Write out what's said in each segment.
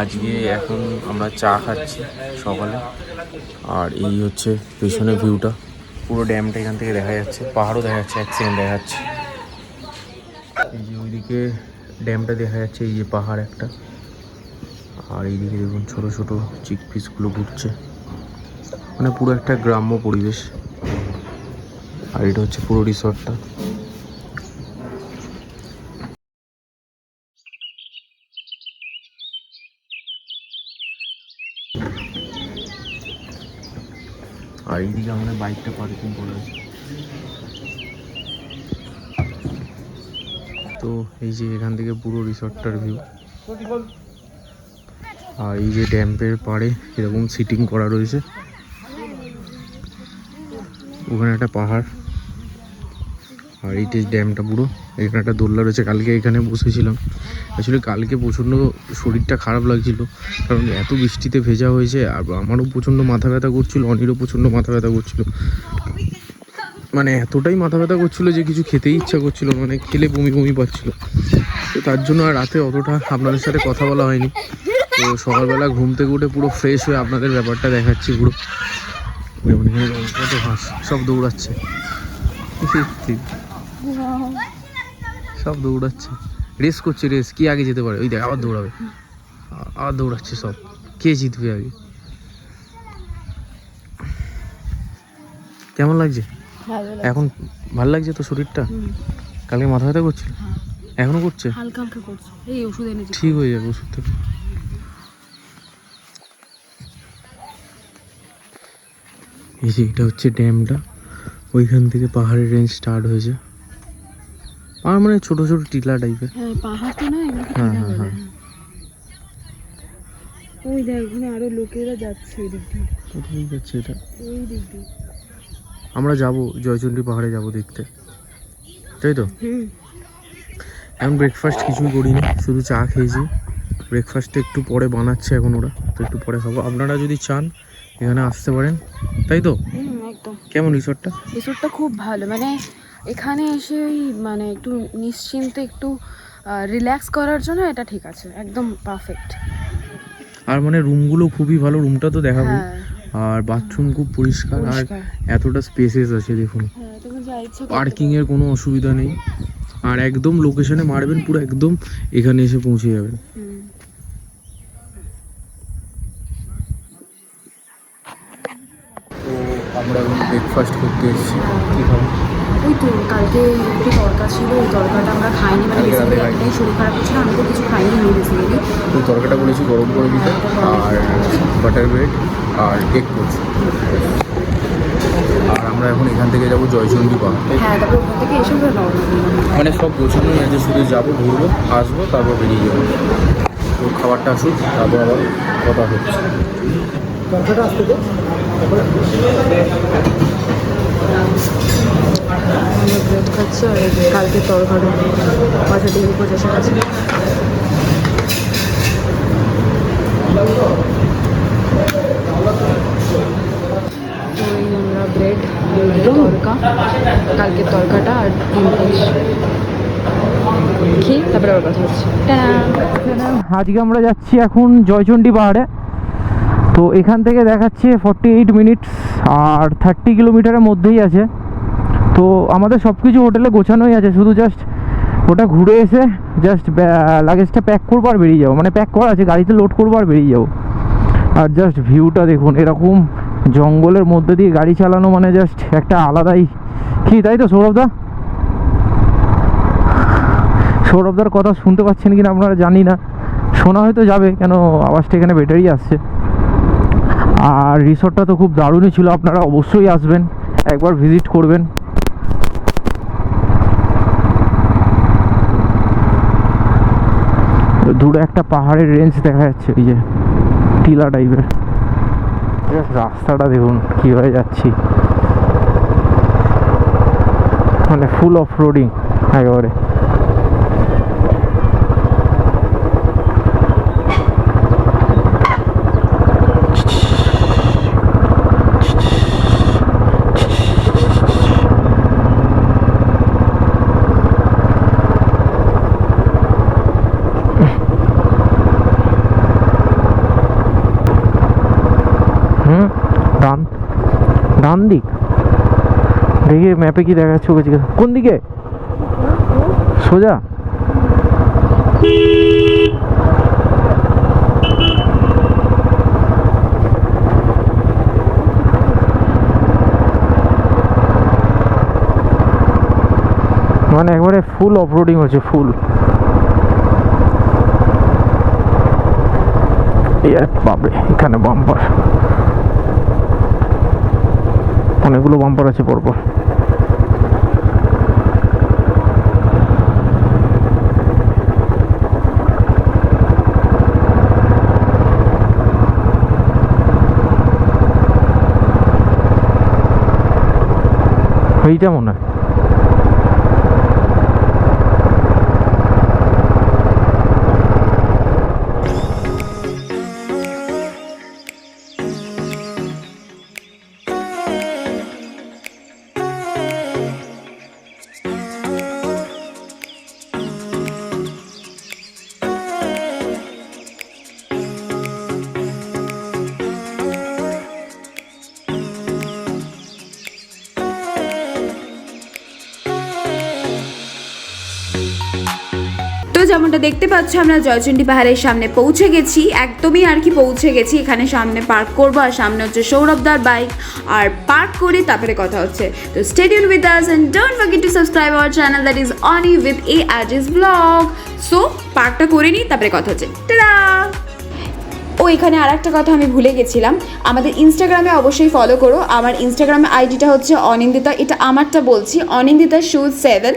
আজকে এখন আমরা চা খাচ্ছি সকালে। আর এই হচ্ছে পেছনে ভিউটা, পুরো ড্যামটা এখান থেকে দেখা যাচ্ছে, পাহাড়ও দেখা যাচ্ছে, এক সেকেন্ড দেখা যাচ্ছে। এই যে ওইদিকে ড্যামটা দেখা যাচ্ছে, এই যে পাহাড় একটা, আর এইদিকে দেখুন ছোটো ছোটো চিক পিসগুলো ঘুরছে, মানে পুরো একটা গ্রাম্য পরিবেশ। আর এটা হচ্ছে পুরো রিসর্টটা। আর এইদিকে আমাদের বাইকটা পার্কিং করে আছে। তো এই যে এখান থেকে পুরো রিসর্টটার ভিউ। আর এই যে ড্যাম্পের পাড়ে এরকম সিটিং করা রয়েছে, ওখানে একটা পাহাড়, আর এই ড্যামটা পুরো। এখানে একটা দোলনা রয়েছে, কালকে এখানে বসেছিলাম। অ্যাকচুয়ালি কালকে প্রচণ্ড শরীরটা খারাপ লাগছিল, কারণ এত বৃষ্টিতে ভেজা হয়েছে। আর আমারও প্রচণ্ড মাথা ব্যথা করছিল, অনিরও প্রচণ্ড মাথা ব্যথা করছিল, মানে এতটাই মাথা ব্যথা করছিল যে কিছু খেতেই ইচ্ছা করছিল, মানে খেলে বমি বমি পাচ্ছিল। তো তার জন্য আর রাতে অতটা আপনাদের সাথে কথা বলা হয়নি। তো সকালবেলা ঘুম থেকে উঠে পুরো ফ্রেশ হয়ে আপনাদের ব্যাপারটা দেখাচ্ছি পুরো। কত হাঁস সব দৌড়াচ্ছে, সব দৌড়াচ্ছে, রেস করছে, রেস কি আগে যেতে পারে। ওই দেখ আবার দৌড়াবে, আবার দৌড়াচ্ছে সব, কে জিতবে আগে। কেমন লাগছে এখন? ভালো লাগছে তো শরীরটা? কালকে মাথা ব্যথা করছিল, এখনো করছে, হালকা হালকা করছে, এই ওষুধ এনেছি, ঠিক হয়ে যাবে ওষুধ থেকে। এই যে এটা হচ্ছে ড্যামটা, ওইখান থেকে পাহাড়ের রেঞ্জ স্টার্ট হয়েছে। পাহাড় মানে ছোট ছোট টিলা টাইপের। হ্যাঁ পাহাড় তো না, হ্যাঁ হ্যাঁ হ্যাঁ। ওই দেখ ওখানে আরো লোকেরা যাচ্ছে, এই দিক দিয়ে। কোথায় যাচ্ছে এটা? ওই দিক দিয়ে। আমরা যাব জয়চন্ডী পাহাড়ে যাব দেখতে, তাই তো? এখন ব্রেকফাস্ট কিছুই করিনি, শুধু চা খেয়েছি। ব্রেকফাস্টটা একটু পরে বানাচ্ছে এখন ওরা, তো একটু পরে খাবো। আপনারা যদি চান এখানে আসতে পারেন, তাই তো? একদম। কেমন রিসর্টটা? রিসর্টটা খুব ভালো, মানে এখানে এসে মানে একটু নিশ্চিন্তে একটু রিল্যাক্স করার জন্য এটা ঠিক আছে, একদম পারফেক্ট। আর মানে রুমগুলো খুবই ভালো, রুমটা তো দেখাবো। আর বাথরুম খুব পরিষ্কার, আর এতটা স্পেসেস আছে দেখুন, পার্কিং এর কোনো অসুবিধা নেই। আর একদম লোকেশনে মারবেন, পুরো একদম এখানে এসে পৌঁছে যাবেন। তো আমরা এখন ব্রেকফাস্ট করতে এসেছি, কী খাবো? ওই তো কালকে একটু তরকা ছিল, ওই তরকাটা আমরা খাইনি, মানে একটাই শরীর খারাপ ছিল, আমি তো কিছু খাইনি বেসিক্যালি। ওই তরকাটা বলেছি গরম করে দিতে, আর বাটার ব্রেড আর এগ করছি। আর আমরা এখন এখান থেকে যাবো জয়চন্ডী পাহাড়। হ্যাঁ, তারপর ওখান থেকে এসে মানে সব গোছানোই আছে, শুধু যাবো, ঘুরবো, আসবো, তারপর বেরিয়ে যাবো। তো খাবারটা আসুক, তারপর আবার কথা হচ্ছে। তরকাটা আসতে তো ব্রেড খাচ্ছে, আর কালকে তরকাটা বাজার থেকে 50 টাকা আছে। আমরা ব্রেড, তরকা, কালকে তরকাটা আর ডিম খেয়ে তারপরে আবার কথা হচ্ছে। আজকে আমরা যাচ্ছি এখন জয়চন্ডী পাহাড়ে। তো এখান থেকে দেখাচ্ছে 48 মিনিটস, আর 30 কিলোমিটারের মধ্যেই আছে। তো আমাদের সব কিছু হোটেলে গোছানোই আছে, শুধু জাস্ট ওটা ঘুরে এসে জাস্ট লাগেজটা প্যাক করবো আর বেরিয়ে যাবো, মানে প্যাক করা আছে, গাড়িতে লোড করবো আর বেরিয়ে যাবো। আর জাস্ট ভিউটা দেখুন, এরকম জঙ্গলের মধ্যে দিয়ে গাড়ি চালানো মানে জাস্ট একটা আলাদাই কি, তাই তো সৌরভদা? সৌরভদার কথা শুনতে পাচ্ছেন কিনা আপনারা জানি না, শোনা হয়তো যাবে, কেন আওয়াজটা এখানে ব্যাটারি আসছে। আর রিসর্টটা তো খুব দারুণই ছিল, আপনারা অবশ্যই আসবেন, একবার ভিজিট করবেন। দূরে একটা পাহাড়ের রেঞ্জ দেখা যাচ্ছে, ওই যে টিলা টাইপের। রাস্তাটা দেখুন কীভাবে যাচ্ছি, মানে ফুল অফ রোডিং একেবারে। ডান দিক দেখি ম্যাপে কি দেখা যাচ্ছে ওকে। কোন দিকে? সোজা? মানে একবারে ফুল অফরোডিং হচ্ছে, ফুল। বাপরে, এখানে বাম্পার, অনেকগুলো বাম্পার আছে পরপর। এইটা মনে হয় যেমনটা দেখতে পাচ্ছ আমরা জয়চণ্ডী পাহাড়ের সামনে পৌঁছে গেছি, একদমই আর কি পৌঁছে গেছি। এখানে সামনে পার্ক করবো, আর সামনে হচ্ছে সৌরভদার বাইক, আর পার্ক করে তারপরে কথা হচ্ছে। তো stay tune with us and don't forget to subscribe our channel that is অনি উইথ ARG'S ব্লগ। সো পার্কটা করে নিই, তারপরে কথা হচ্ছে। টাটা। ও এখানে আর একটা কথা আমি ভুলে গেছিলাম, আমাদের ইনস্টাগ্রামে অবশ্যই ফলো করো। আমার ইনস্টাগ্রামে আইডিটা হচ্ছে অনিন্দিতা, এটা আমারটা বলছি, অনিন্দিতা শুজ 7।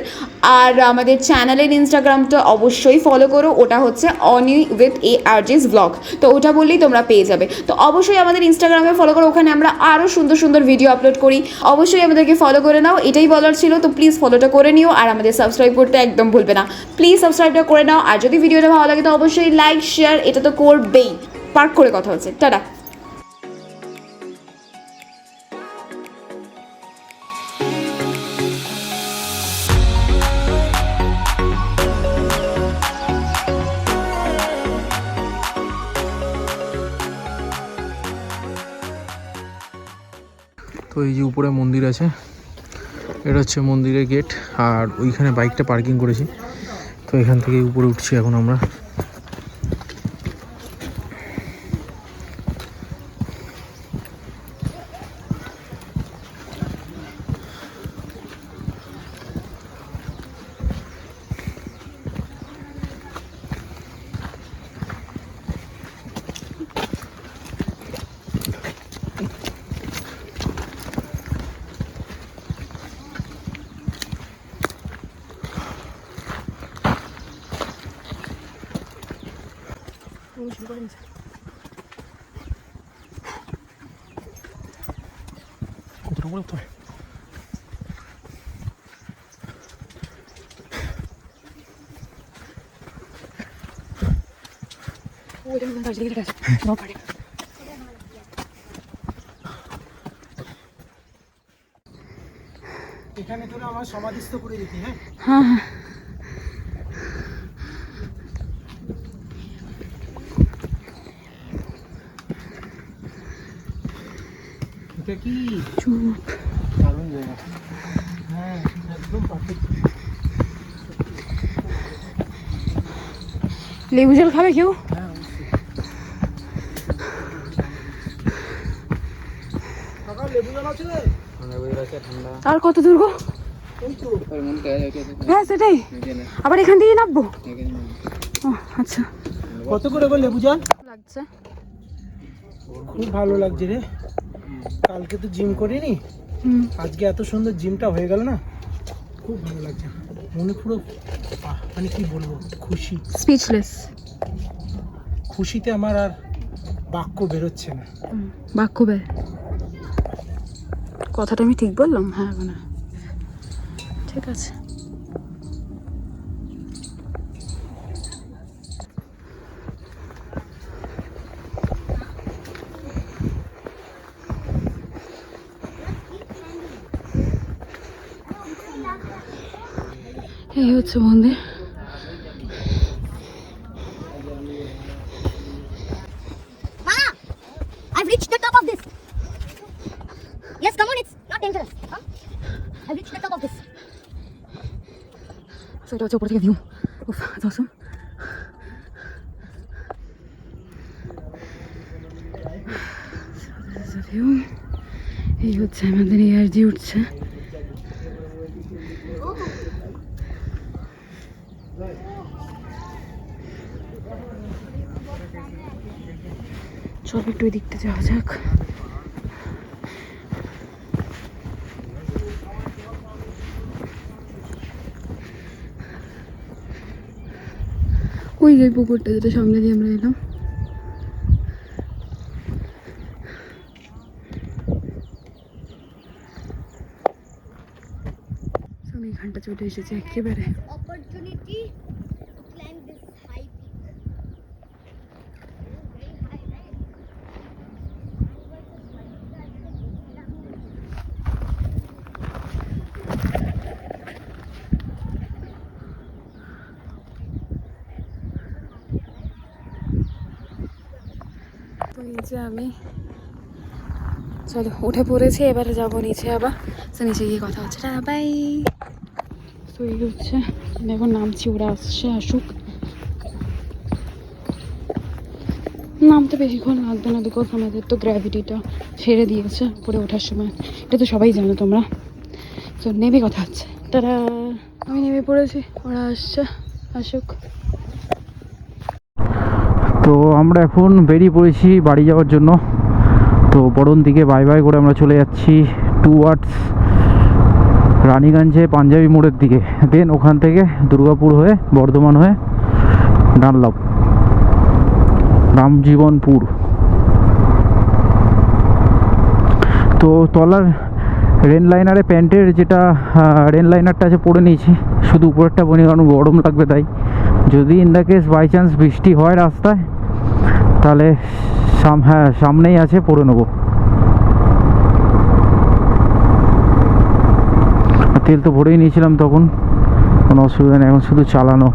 আর আমাদের চ্যানেলের ইনস্টাগ্রামটা অবশ্যই ফলো করো, ওটা হচ্ছে অনি উইথ ARG'S ব্লগ। তো ওটা বললেই তোমরা পেয়ে যাবে। তো অবশ্যই আমাদের ইনস্টাগ্রামে ফলো করো, ওখানে আমরা আরও সুন্দর সুন্দর ভিডিও আপলোড করি। অবশ্যই আমাদেরকে ফলো করে নাও, এটাই বলার ছিল। তো প্লিজ ফলোটা করে নিও, আর আমাদের সাবস্ক্রাইব করতে একদম ভুলবে না। প্লিজ সাবস্ক্রাইবটা করে নাও, আর যদি ভিডিওটা ভালো লাগে তো অবশ্যই লাইক শেয়ার এটা তো করবেই। পার্ক করে কথা হচ্ছে। টাটা। তো এই যে উপরে মন্দির আছে, এটা হচ্ছে মন্দিরের গেট, আর ওইখানে বাইকটা পার্কিং করেছি। তো এখান থেকে উপরে উঠছি এখন আমরা। কতটা বলে উঠতে হবে? এখানে তোরা আমার সমাধিস্থ করে দিতি। হ্যাঁ হ্যাঁ হ্যাঁ। এটা কি চুপ দারুণ জায়গা। হ্যাঁ একদম পারফেক্ট। লেবু জল খাবে কেউ? হ্যাঁ অবশ্যই। লেবু জল আছে? আর কত দূর গো? হ্যাঁ সেটাই, আবার এখান থেকে নামবো? ও আচ্ছা। কত করে গো লেবু জল লাগছে? খুব ভালো লাগছে রে, কালকে তো জিম করিনি, আজকে এত সুন্দর জিমটা হয়ে গেল না, খুব ভালো লাগছে। মনে পুরো মানে কি বলবো, খুশি, স্পিচলেস। খুশিতে আমার আর বাক্য বেরোচ্ছে না। বাক্য বের, কথাটা আমি ঠিক বললাম? হ্যাঁ মানে ঠিক আছে। এই হচ্ছে মন্দির। I've reached the top of this. এটা হচ্ছে উপর থেকে ভিউ। উফ দশম ভিউ। এই হচ্ছে আমাদের ARG উঠছে। চল একটু ওই দিকটা যাওয়া যাক। ওই যে পুকুরটা যেটা সামনে দিয়ে আমরা এলাম। আমি এখানটা চলে এসেছি একেবারে। Opportunity to climb this high peak. Very high, right? তো নিচে আমি চলো উঠে পড়েছি, এবারে যাবো নিচে আবার। তো নিচে গিয়ে কথা হচ্ছে। বাই। তো এই হচ্ছে দেখো নামছি, ওরা আসছে, আসুক। নামতে বেশিক্ষণ লাগবে না, বিকজ আমাদের তো গ্র্যাভিটিটা ছেড়ে দিয়েছে পরে ওঠার সময়, এটা তো সবাই জানো তোমরা। তো নেমে কথা হচ্ছে। তারা আমি নেমে পড়েছি, ওরা আসছে, আসুক। তো আমরা এখন বেরিয়ে পড়েছি বাড়ি যাওয়ার জন্য। তো বরণ দিকে বাই বাই করে আমরা চলে যাচ্ছি টুয়ার্ডস রানীগঞ্জে পাঞ্জাবি মোড়ের দিকে। দেন ওখান থেকে দুর্গাপুর হয়ে বর্ধমান হয়ে ডানলপ রামজীবনপুর। তো তলার রেন লাইনারে প্যান্টের যেটা রেন লাইনারটা আছে পরে নিয়েছি, শুধু উপরেরটা বনি, কারণ গরম লাগবে তাই। যদি in the case by chance বৃষ্টি হয় রাস্তায়, তাহলে হ্যাঁ সামনেই আছে, পরে নেবো। তেল তো ভরেই নিয়েছিলাম তখন, কোনো অসুবিধা নেই। এখন শুধু চালানো।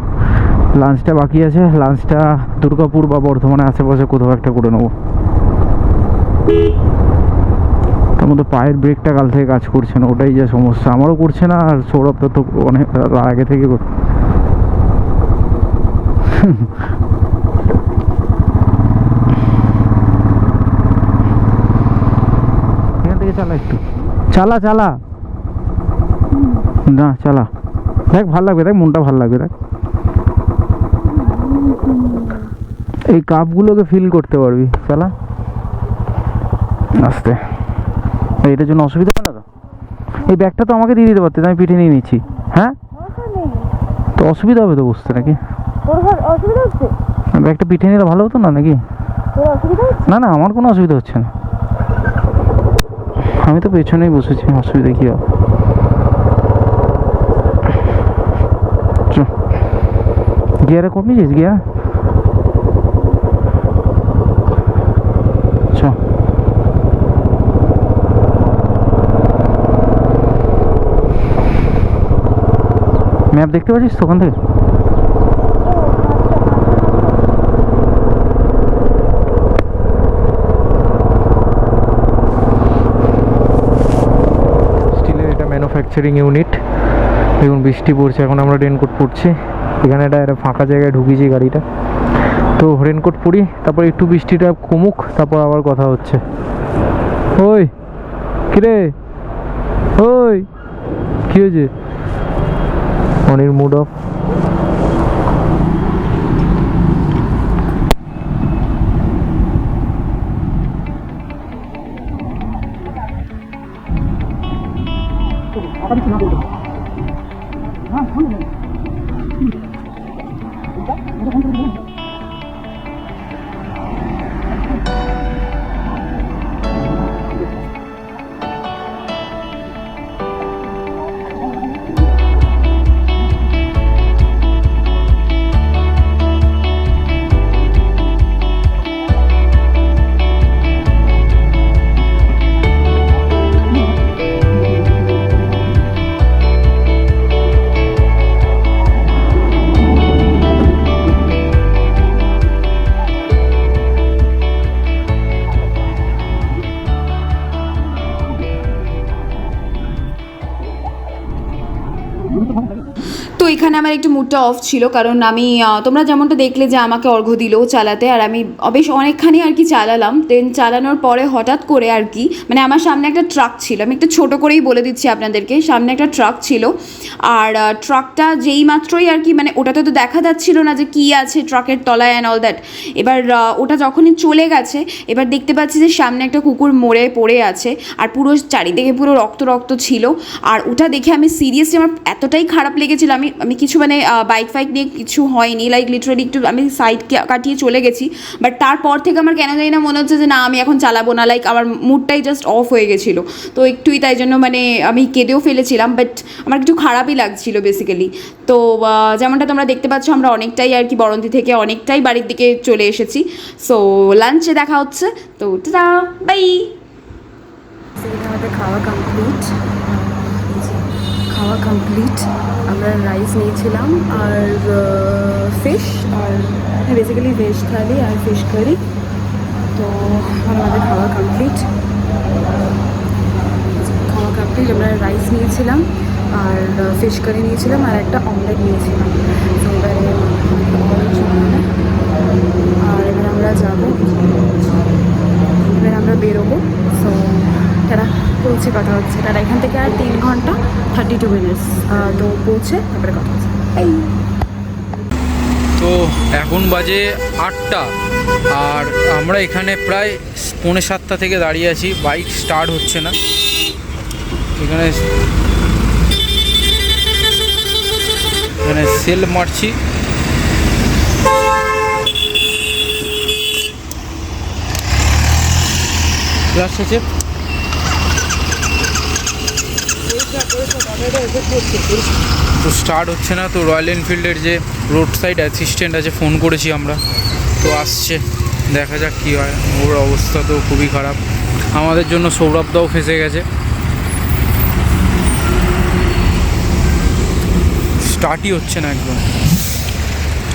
লাঞ্চটা বাকি আছে, লাঞ্চটা দুর্গাপুর বা বর্ধমানে আশেপাশে কোথাও একটা করে নেবো। তার মধ্যে পায়ের ব্রেকটা কাল থেকে কাজ করছে না, ওটাই যা সমস্যা। আমারও করছে না, আর সৌরভটা তো অনেক আগে থেকে এখান থেকে চালা, একটু চালা চালা না চালা, দেখ ভাল লাগবে, দেখ মনটা ভাল লাগবে। দেখ এই কাপগুলোকে ফিল করতে পারবি, চালা আস্তে। এটার জন্য অসুবিধা হয় না তো? এই ব্যাগটা তো আমাকে দিয়ে দিতে পারতে, আমি পিঠে নিয়ে নিচ্ছি। হ্যাঁ তো অসুবিধা হবে তো বুঝতে নাকি? ব্যাগটা পিঠে নিলে ভালো হতো না নাকি? না না, আমার কোনো অসুবিধা হচ্ছে না, আমি তো পেছনেই বসেছি, অসুবিধা কি হবে? গিয়ারে কমিয়েছিস গিয়ার? চ ম্যাপ দেখতে পাচ্ছিস তো ওখান থেকে? স্টিলের এটা ম্যানুফ্যাকচারিং ইউনিট। দেখুন বৃষ্টি পড়ছে, এখন আমরা রেনকোট পরছি। এখানে একটা ফাঁকা জায়গায় ঢুকিয়েছি গাড়িটা, তো রেনকোট পরি, তারপর একটু বৃষ্টিটা কমুক, তারপর আবার কথা হচ্ছে। ওই কিরে, ওই কি হয়েছে? অনির মুড অফ। এখানে আমার একটু মুডটা অফ ছিল, কারণ আমি তোমরা যেমনটা দেখলে যে আমাকে অর্ঘ্য দিল চালাতে, আর আমি বেশ অনেকখানি আর কি চালালাম। দেন চালানোর পরে হঠাৎ করে আর কি মানে আমার সামনে একটা ট্রাক ছিল, আমি একটু ছোটো করেই বলে দিচ্ছি আপনাদেরকে, সামনে একটা ট্রাক ছিল। আর ট্রাকটা যেই মাত্রই আর কি মানে ওটাতে তো দেখা যাচ্ছিল না যে কী আছে ট্রাকের তলায় অ্যান্ড অল দ্যাট। এবার ওটা যখনই চলে গেছে, এবার দেখতে পাচ্ছি যে সামনে একটা কুকুর মরে পড়ে আছে, আর পুরো চারিদিকে পুরো রক্ত রক্ত ছিল। আর ওটা দেখে আমি সিরিয়াসলি আমার এতটাই খারাপ লেগেছিল, আমি কিছু মানে বাইক ফাইক নিয়ে কিছু হয়নি, লাইক লিটারালি একটু আমি সাইড কাটিয়ে চলে গেছি। বাট তারপর থেকে আমার কেন জানি না মনে হচ্ছে যে না আমি এখন চালাবো না, লাইক আমার মুডটাই জাস্ট অফ হয়ে গেছিলো। তো একটুই তাই জন্য মানে আমি কেঁদেও ফেলেছিলাম, বাট আমার একটু খারাপই লাগছিল বেসিক্যালি। তো যেমনটা তোমরা দেখতে পাচ্ছ আমরা অনেকটাই আর কি বরন্তি থেকে অনেকটাই বাড়ির দিকে চলে এসেছি। সো লাঞ্চে দেখা হচ্ছে, তো টাটা বাই। আমাদের খাওয়া কমপ্লিট, আমরা রাইস নিয়েছিলাম আর ফিশ, আর বেসিক্যালি ভেজ থালি আর ফিশ কারি। তো আমাদের খাওয়া কমপ্লিট, আমরা রাইস নিয়েছিলাম আর ফিশ কারি নিয়েছিলাম আর একটা অমলেট নিয়েছিলাম। তো এবারে আর এবার আমরা যাবো, এবার আমরা বেরোবো। সো তারা পৌঁছে কথা হচ্ছে, তারা এখান থেকে আর 3 ঘন্টা 32 মিনিটস, তো পৌঁছে তারপরে কথা হচ্ছে। এই তো এখন বাজে 8টা, আর আমরা এখানে প্রায় 6:45 থেকে দাঁড়িয়ে আছি, বাইক স্টার্ট হচ্ছে না। এখানে সেল মারছি, তো স্টার্ট হচ্ছে না। তো রয়্যাল এনফিল্ডের যে রোড সাইড অ্যাসিস্ট্যান্ট আছে ফোন করেছি আমরা, তো আসছে, দেখা যাক কী হয়। ওর অবস্থা তো খুবই খারাপ, আমাদের জন্য সৌরভদাও ফেঁসে গেছে, স্টার্টই হচ্ছে না,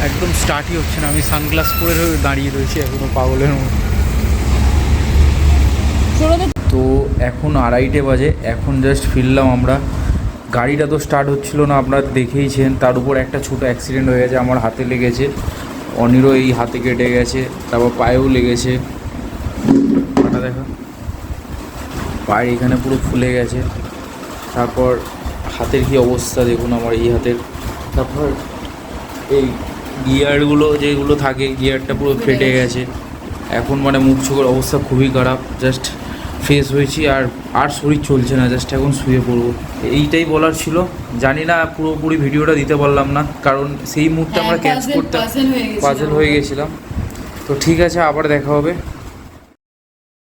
একদম স্টার্টই হচ্ছে না। আমি সানগ্লাস পরে দাঁড়িয়ে রয়েছি এখনও পাগলের মতো। তো এখন 2:30 বাজে, এখন জাস্ট ফিরলাম আমরা। গাড়িটা তো স্টার্ট হচ্ছিল না, আপনারা দেখেইছেন। তার উপর একটা ছোটো অ্যাক্সিডেন্ট হয়ে গেছে, আমার হাতে লেগেছে, অনিরও এই হাতে কেটে গেছে, তারপর পায়েও লেগেছে। পাটা দেখা, পায়ের এখানে পুরো ফুলে গেছে। তারপর হাতের কী অবস্থা দেখুন আমার এই হাতের। তারপর এই গিয়ারগুলো যেগুলো থাকে, গিয়ারটা পুরো ফেটে গেছে। এখন মানে মুখ চোখের অবস্থা খুবই খারাপ, জাস্ট ফ্রেশ হয়েছি আর শরীর চলছে না, জাস্ট এখন শুয়ে পড়বো। এইটাই বলার ছিল। জানি না পুরোপুরি ভিডিওটা দিতে পারলাম না, কারণ সেই মুহূর্তে আমরা ক্যাচ করতে পাজল হয়ে গেছিলাম। তো ঠিক আছে, আবার দেখা হবে।